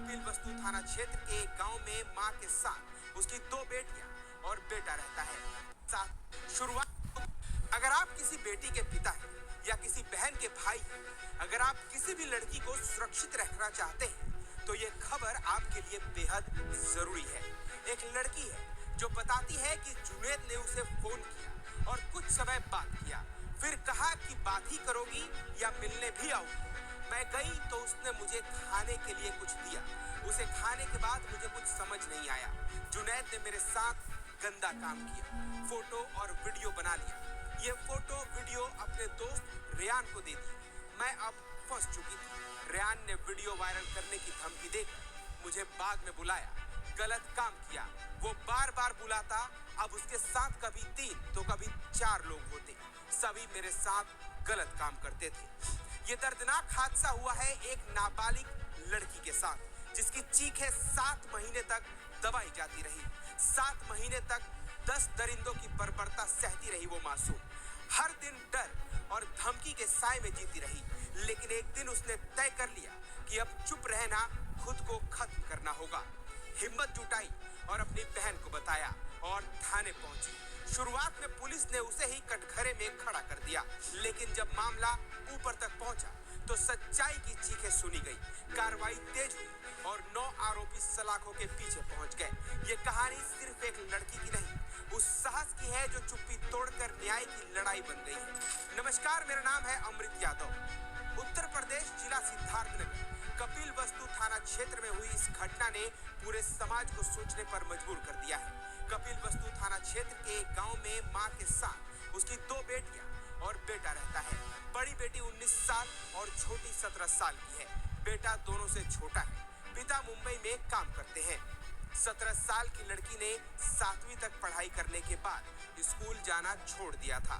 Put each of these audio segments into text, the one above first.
कपिल वस्तु थाना क्षेत्र के एक गांव में मां के साथ उसकी 2 बेटियां और बेटा रहता है। साथ शुरुआत, अगर आप किसी बेटी के पिता हैं या किसी बहन के भाई हैं, अगर आप किसी भी लड़की को सुरक्षित रखना चाहते हैं तो ये खबर आपके लिए बेहद जरूरी है। एक लड़की है जो बताती है कि जुनैद ने उसे फोन किया और कुछ समय बात किया, फिर कहा कि बात ही करोगी या मिलने भी आओगी। मैं गई तो उसने मुझे खाने के लिए कुछ दिया। उसे खाने के बाद मुझे कुछ समझ नहीं आया। जुनैद ने मेरे साथ गंदा काम किया, फोटो और वीडियो बना लिया। ये फोटो वीडियो अपने दोस्त रेयान को दे दी। मैं अब फंस चुकी थी। रेयान ने वीडियो वायरल करने की धमकी देकर मुझे बाद में बुलाया। गलत काम किया। वो बार बार बुलाता। अब उसके साथ कभी 3 तो कभी 4 लोग होते, सभी मेरे साथ गलत काम करते थे। ये दर्दनाक हादसा हुआ है एक नाबालिग लड़की के साथ, जिसकी चीखें 7 महीने तक दबाई जाती रही। 7 महीने तक 10 दरिंदों की बर्बरता सहती रही वो मासूम। हर दिन डर और धमकी के साए में जीती रही। लेकिन एक दिन उसने तय कर लिया कि अब चुप रहना खुद को खत्म करना होगा। हिम्मत जुटाई और अपनी बहन को बताया और थाने पहुंची। शुरुआत में पुलिस ने उसे ही कटघरे में खड़ा कर दिया, लेकिन जब मामला ऊपर तक पहुंचा तो सच्चाई की चीखें सुनी गई। कार्रवाई तेज हुई और 9 आरोपी सलाखों के पीछे पहुंच गए। ये कहानी सिर्फ एक लड़की की नहीं, उस साहस की है जो चुप्पी तोड़कर न्याय की लड़ाई बन गई है। नमस्कार, मेरा नाम है अमृत यादव। उत्तर प्रदेश, जिला सिद्धार्थनगर, कपिल वस्तु थाना क्षेत्र में हुई इस घटना ने पूरे समाज को सोचने पर मजबूर कर दिया है। कपिल वस्तु थाना क्षेत्र के एक गांव में मां के साथ उसकी 2 बेटियां और बेटा रहता है। बड़ी बेटी 19 साल और छोटी 17 साल की है। बेटा दोनों से छोटा है। पिता मुंबई में काम करते हैं। 17 साल की लड़की ने 7वीं तक पढ़ाई करने के बाद स्कूल जाना छोड़ दिया था।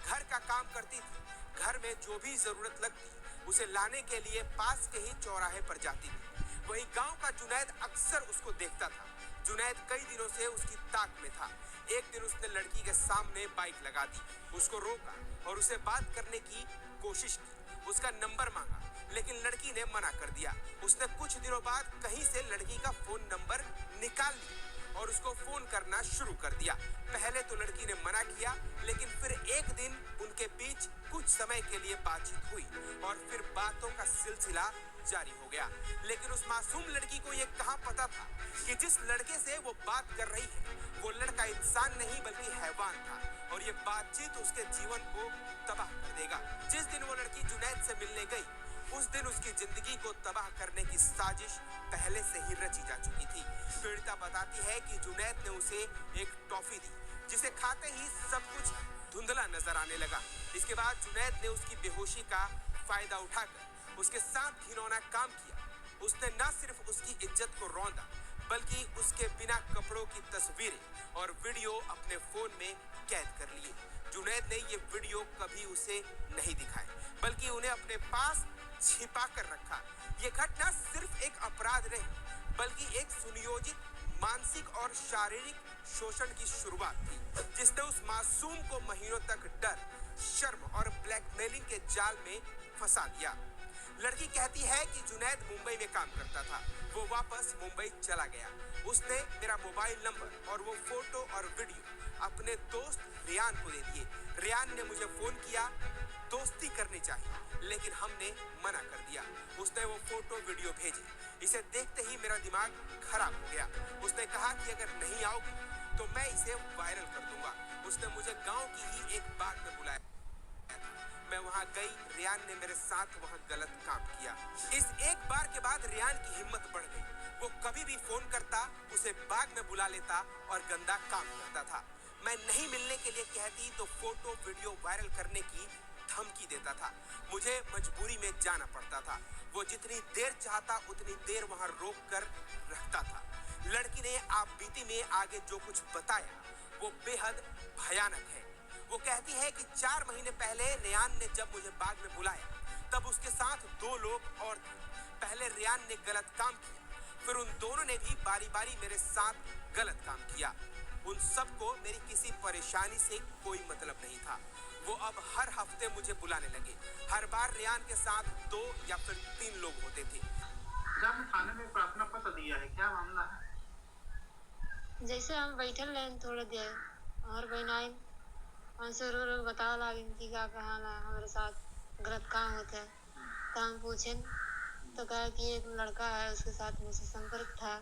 घर का काम करती थी। घर में जो भी जरूरत लगती उसे लाने के लिए पास के ही चौराहे पर जाती थी। वहीं गांव का जुनैद अक्सर उसको देखता था। जुनैद कई दिनों से उसकी ताक में था। एक दिन उसने लड़की के सामने बाइक लगा दी, उसको रोका और उसे बात करने की कोशिश की। उसका नंबर मांगा, लेकिन लड़की ने मना कर दिया। उसने कुछ दिनों बाद कहीं से लड़की का फोन नंबर निकाल लिया और उसको फोन करना शुरू कर दिया। पहले तो लड़की ने मना किया, लेकिन फिर एक दिन उनके बीच कुछ समय के लिए बातचीत हुई और फिर बातों का सिलसिला जारी हो गया। लेकिन उस मासूम लड़की को ये कहां पता था कि जिस लड़के से वो बात कर रही है वो लड़का इंसान नहीं बल्कि हैवान था और ये बातचीत उसके जीवन को तबाह कर देगा। जिस दिन वो लड़की जुनैद से मिलने गई, उस दिन उसकी जिंदगी को तबाह करने की साजिश पहले से ही रची जा चुकी थी। पीड़िता बताती है कि जुनैद ने उसे एक टॉफी दी, जिसे खाते ही सब कुछ धुंधला नजर आने लगा। इसके बाद जुनैद ने उसकी बेहोशी का फायदा उठाकर उसके साथ घिनौना काम किया। उसने न सिर्फ उसकी इज्जत को रौंदा, बल्कि उसके बिना कपड़ों की तस्वीरें और वीडियो अपने फोन में कैद कर लिए। जुनैद ने ये वीडियो कभी उसे नहीं दिखाए, बल्कि उन्हें अपने पास छिपा कर रखा। ये घटना सिर्फ एक अपराध नहीं, बल्कि एक सुनियोजित मानसिक और शारीरिक शोषण की शुरुआत थी, जिसने उस मासूम को महीनों तक डर, शर्म और ब्लैकमेलिंग के जाल में फंसा दिया। लड़की कहती है कि जुनैद मुंबई में काम करता था। वो वापस मुंबई चला गया। उसने मेरा मोबाइल नंबर और वो फोटो और वीडियो अपने दोस्त रेयान को दे दिए। रेयान ने मुझे फोन किया, दोस्ती करनी चाहिए, लेकिन हमने मना कर दिया। उसने वो फोटो वीडियो भेजे। इसे देखते ही मेरा दिमाग खराब हो गया। उसने कहा कि अगर नहीं आओगी तो मैं इसे वायरल कर दूंगा। उसने मुझे गांव की ही एक बाग में बुलाया। मैं वहां गई। रेयान ने मेरे साथ वहां गलत काम किया। इस एक बार के बाद रेयान की हिम्मत बढ़ गई। वो कभी भी फोन करता, उसे बाग में बुला लेता और गंदा काम करता था। मैं नहीं मिलने के लिए कहती तो फोटो वीडियो वायरल करने की धमकी देता था। मुझे मजबूरी में जाना पड़ता था। वो जितनी देर चाहता उतनी देर वहां रोक कर रखता था। लड़की ने आप बीती में आगे जो कुछ बताया वो बेहद भयानक है। वो कहती है कि 4 महीने पहले रेयान ने जब मुझे बाग में बुलाया, तब उसके साथ 2 लोग और थे। पहले रेयान ने गलत काम किया, फिर उन दोनों ने भी बारी बारी मेरे साथ गलत काम किया। उन सबको मेरी किसी परेशानी से कोई मतलब नहीं था। वो अब हर हफ्ते मुझे बुलाने लगे। हर बार रेयान के साथ 2 या फिर 3 लोग होते थे। जब थाने में प्रार्थना पत्र दिया है, क्या मामला है? जैसे हम बैठल रहे थोड़ी देर और बहन आई हमसे रो रो बतावा लागिन कि का कहाँ ला हमारे साथ गलत काम होता है। तो हम पूछे तो कहा कि एक लड़का है उसके साथ मुझसे संपर्क था।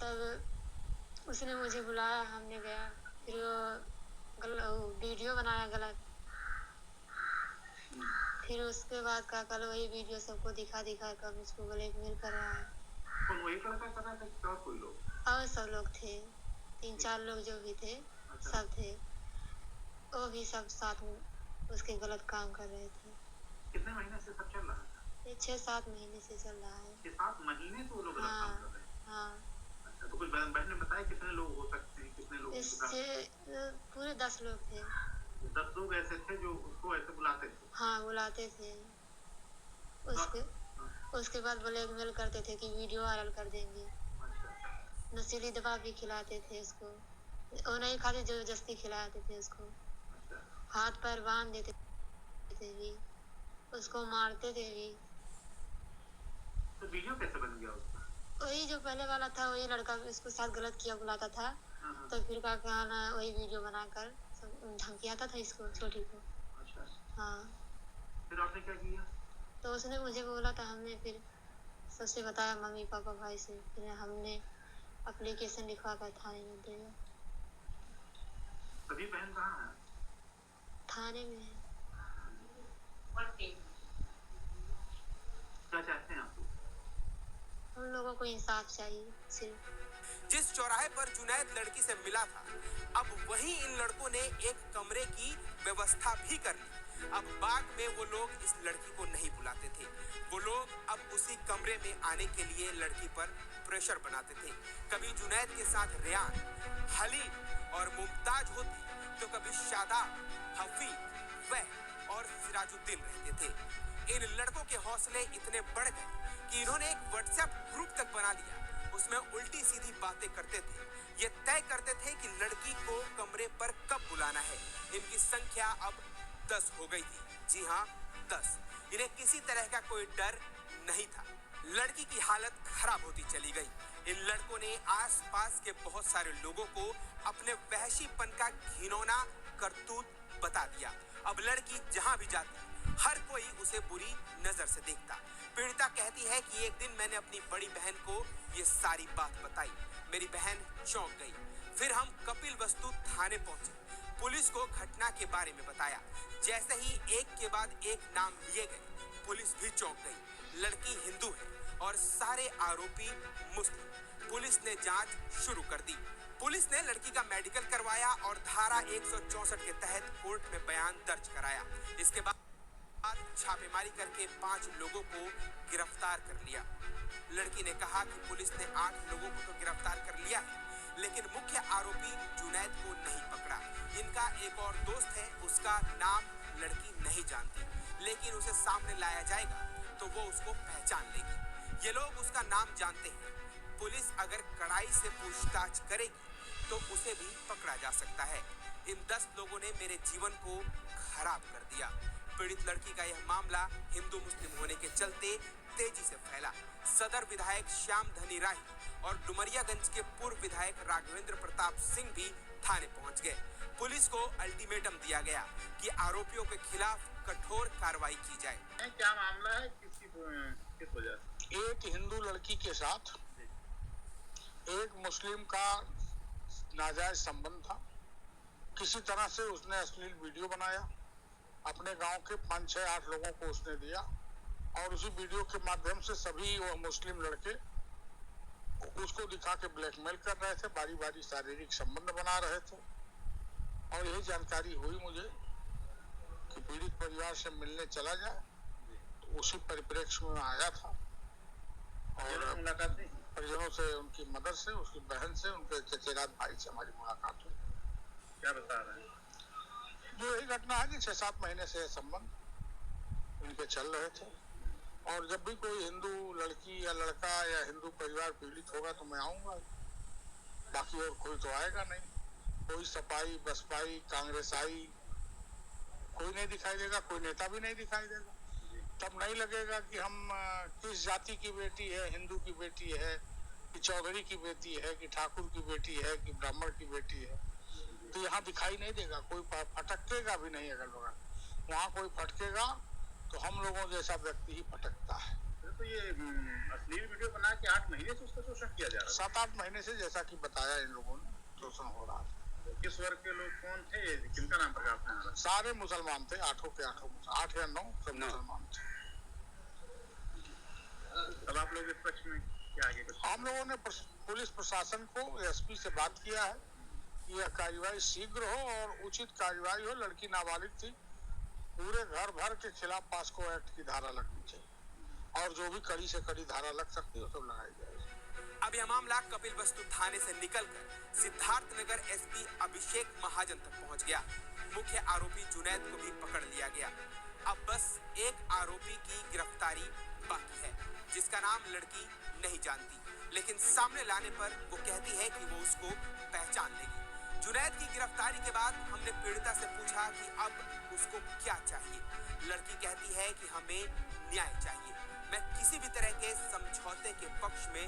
तब उसने मुझे बुलाया, हमने गया, फिर वो वीडियो बनाया गलत। फिर उसके बाद का कल वही वीडियो सबको दिखा दिखा कर मुझको ब्लैकमेल कर रहा है। कौन वही लड़का कर रहा था कि और कोई लोग? और सब लोग थे, 3-4 लोग जो भी थे सब थे, वो भी सब साथ में उसके गलत काम कर रहे थे। कितने महीने से सब चल रहा था? ये 6-7 महीने से चल रहा है। 6-7 महीने से वो लोग गलत काम कर रहे हैं? हाँ। अच्छा, तो कुछ बहन ने बताया कितने लोग हो सकते हैं, कितने लोग? इससे पूरे 10 लोग थे। 10 लोग ऐसे थे जो उसको ऐसे बुलाते थे? हाँ, बुलाते थे। उसके बाद ब्लैकमेल करते थे कि वीडियो वायरल कर देंगे। नशीली दवा भी खिलाते थे उसको, वो नहीं खाते, जबरदस्ती खिलाते थे उसको। हाथ पैर बांध देते थे भी, उसको मारते थे भी। तो वीडियो कैसे बन गया उसका? वही जो पहले वाला था, वही लड़का उसके साथ गलत किया बुलाता था। तो फिर का कहना वही वीडियो बनाकर धमकियाता था इसको, छोटी को। अच्छा। हाँ। फिर आपने क्या किया? तो उसने मुझे बोला था, हमने फिर सबसे बताया, मम्मी पापा भाई से, फिर हमने एप्लीकेशन लिखवा कर थाने में दिया। अभी बहन कहाँ है? थाने में है। क्या चाहते हैं आप लोग? हम लोगों को इंसाफ चाहिए सिर्फ। जिस चौराहे पर जुनैद लड़की से मिला था, अब वहीं इन लड़कों ने एक कमरे की व्यवस्था भी कर ली। अब बाग में वो लोग इस लड़की को नहीं बुलाते थे, वो लोग अब उसी कमरे में आने के लिए लड़की पर प्रेशर बनाते थे। कभी जुनैद के साथ रियान, हलीम और मुमताज होती, तो कभी शादाब, हफीज, वह और सिराजुद्दीन रहते थे। इन लड़कों के हौसले इतने बढ़ गए कि इन्होंने एक व्हाट्सएप ग्रुप तक बना लिया। उसमें उल्टी सीधी बातें करते थे, ये तय करते थे कि लड़की को कमरे पर कब बुलाना है। इनकी संख्या अब 10 हो गई थी। जी हाँ, 10। इन्हें किसी तरह का कोई डर नहीं था। लड़की की हालत खराब होती चली गई। इन लड़कों ने आसपास के बहुत सारे लोगों को अपने वहशीपन का घिनौना करतूत बता दिया। अब लड़की जहां भी जाती, हर कोई उसे बुरी नजर से देखता। पीड़िता कहती है कि एक दिन मैंने अपनी बड़ी बहन को ये सारी बात बताई, मेरी बहन चौंक गई। फिर हम कपिल वस्तु थाने पहुंचे, पुलिस को घटना के बारे में बताया। जैसे ही एक के बाद एक नाम लिए गए, पुलिस भी चौंक गई। लड़की हिंदू है और सारे आरोपी मुस्लिम। पुलिस ने जांच शुरू कर दी। पुलिस ने लड़की का मेडिकल करवाया और धारा 164 के तहत कोर्ट में बयान दर्ज कराया। इसके बाद छापेमारी करके 5 लोगों को गिरफ्तार कर लिया। लड़की ने कहा कि पुलिस ने 8 लोगों को तो गिरफ्तार कर लिया है, लेकिन मुख्य आरोपी जुनैद को नहीं पकड़ा। इनका एक और दोस्त है, उसका नाम लड़की नहीं जानती, लेकिन उसे सामने लाया जाएगा तो वो उसको पहचान लेगी। ये लोग उसका नाम जानते हैं। पुलिस अगर कड़ाई से पूछताछ करेगी तो उसे भी पकड़ा जा सकता है। इन 10 लोगों ने मेरे जीवन को खराब कर दिया। पीड़ित लड़की का यह मामला हिंदू मुस्लिम होने के चलते तेजी से फैला। सदर विधायक श्याम धनी राय और डुमरियागंज के पूर्व विधायक राघवेंद्र प्रताप सिंह भी थाने पहुंच गए। पुलिस को अल्टीमेटम दिया गया कि आरोपियों के खिलाफ कठोर कार्रवाई की जाए। क्या मामला है, किस वजह से? एक हिंदू लड़की के साथ एक मुस्लिम का नाजायज संबंध था। किसी तरह से उसने अश्लील वीडियो बनाया, अपने गांव के 5, 6, 8 लोगों को उसने दिया और उसी वीडियो के माध्यम से सभी वह मुस्लिम लड़के उसको दिखा के ब्लैकमेल कर रहे थे, बारी बारी शारीरिक संबंध बना रहे थे। और यही जानकारी हुई मुझे कि पीड़ित परिवार से मिलने चला जाए, तो उसी परिप्रेक्ष्य में आया था और मुलाकात नहीं? परिजनों से, उनकी मदर से, उसकी बहन से, उनके चचेरात भाई से हमारी मुलाकात हुई। क्या बता रहे हैं? जो यही घटना है कि 6-7 महीने से संबंध उनके चल रहे थे और जब भी कोई हिंदू लड़की या लड़का या हिंदू परिवार पीड़ित होगा तो मैं आऊंगा, बाकी और कोई तो आएगा नहीं। कोई सपाई, बसपाई, कांग्रेस आई, कोई नहीं दिखाई देगा, कोई नेता भी नहीं दिखाई देगा। तब नहीं लगेगा कि हम किस जाति की बेटी है, हिंदू की बेटी है कि चौधरी की बेटी है कि ठाकुर की बेटी है कि ब्राह्मण की बेटी है। तो यहाँ दिखाई नहीं देगा, कोई फटकेगा भी नहीं। अगर वहाँ कोई फटकेगा तो हम लोगों जैसा व्यक्ति ही फटकता है। तो ये अश्लील वीडियो बना के 8 महीने से उसका शोषण किया जा रहा है। 7-8 महीने से, जैसा कि बताया इन लोगों ने, शोषण हो रहा था। किस वर्ग के लोग कौन थे, किनका नाम प्रकाश में? सारे मुसलमान थे, 8 के 8 या 9 सब मुसलमान थे। अब आप लोग इस पक्ष में क्या आगे? हम लोगों ने पुलिस प्रशासन को, एसपी से बात किया है कि यह कार्रवाई शीघ्र हो और उचित कार्रवाई हो। लड़की नाबालिग थी, पूरे घर भर के खिलाफ पास्को एक्ट की धारा लगनी चाहिए और जो भी कड़ी से कड़ी धारा लग सकती है वो सब लगाई जाएगी। अब यह मामला कपिल वस्तु थाने से निकलकर सिद्धार्थनगर एसपी अभिषेक महाजन तक पहुंच गया। मुख्य आरोपी जुनैद को भी पकड़ लिया गया। अब बस एक आरोपी की गिरफ्तारी बाकी है, जिसका नाम लड़की नहीं जानती, लेकिन सामने लाने पर वो कहती है कि वो उसको पहचान लेगी। जुनैद की गिरफ्तारी के बाद हमने पीड़िता से पूछा कि अब उसको क्या चाहिए। लड़की कहती है कि हमें न्याय चाहिए। मैं किसी भी तरह के समझौते के पक्ष में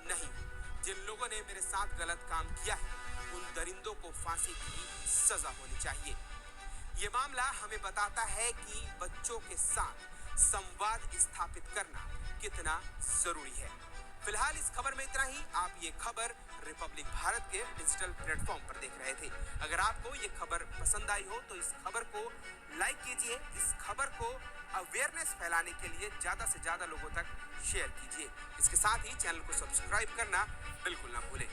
नहीं हूँ। जिन लोगों ने मेरे साथ गलत काम किया है उन दरिंदों को फांसी की सजा होनी चाहिए। ये मामला हमें बताता है कि बच्चों के साथ संवाद स्थापित करना कितना जरूरी है। फिलहाल इस खबर में इतना ही। आप ये खबर रिपब्लिक भारत के डिजिटल प्लेटफॉर्म पर देख रहे थे। अगर आपको ये खबर पसंद आई हो तो इस खबर को लाइक कीजिए। इस खबर को अवेयरनेस फैलाने के लिए ज्यादा से ज्यादा लोगों तक शेयर कीजिए। इसके साथ ही चैनल को सब्सक्राइब करना बिल्कुल ना भूलें।